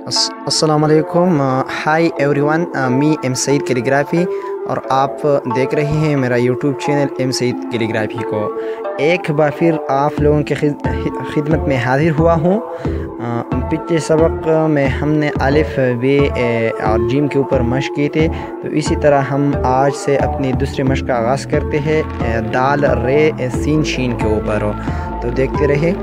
अस्सलाम वालेकुम। Hi everyone, me M Saeed calligraphy और आप देख रहे हैं मेरा YouTube channel M Saeed calligraphy को। एक बार फिर आप लोगों के खिदमत में हाजिर हुआ हूँ। पिछले सबक में हमने अलिफ बे और जीम के ऊपर मश्क किए थे, तो इसी तरह हम आज से अपनी दूसरी मश्क का आगाज़ करते हैं दाल रे सीन शीन के ऊपर हो। तो देखते रहे।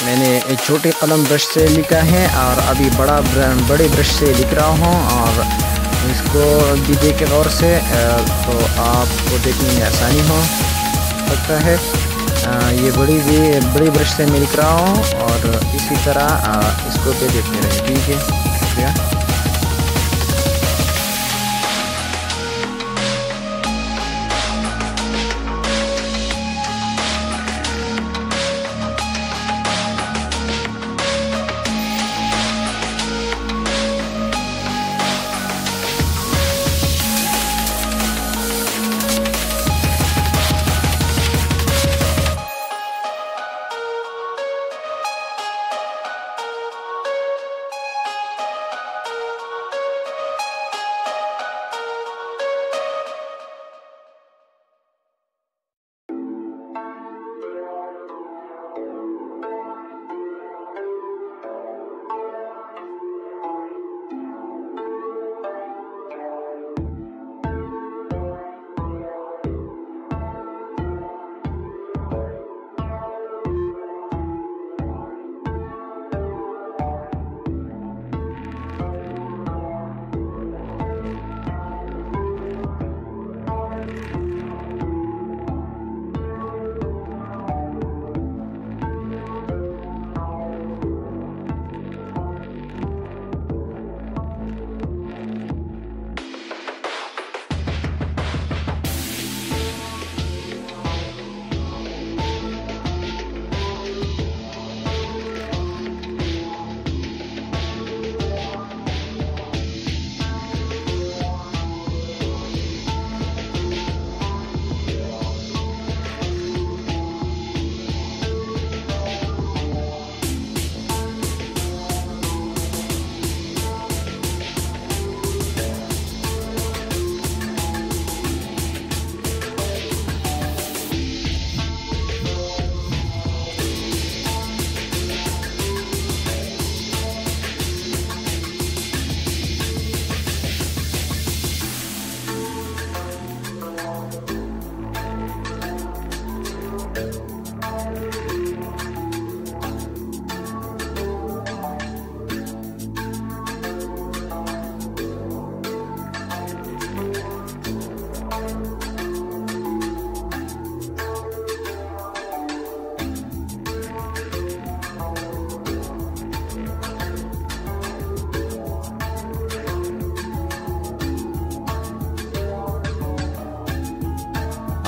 मैंने एक छोटे कलम ब्रश से लिखा है और अभी बड़े ब्रश से लिख रहा हूँ, और इसको भी देखे गौर से तो आपको देखने में आसानी हो सकता है। ये बड़ी ब्रश से मैं लिख रहा हूँ और इसी तरह इसको पे देखते रहे। ठीक है, शुक्रिया।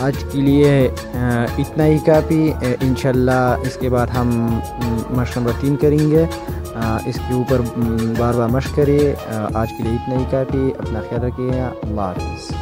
आज के लिए इतना ही काफ़ी। इंशाल्लाह इसके बाद हम मशक नंबर 3 करेंगे। इसके ऊपर बार बार मशक करिए। आज के लिए इतना ही काफ़ी। अपना ख्याल रखिएगा। अल्लाह हाफ़िज़।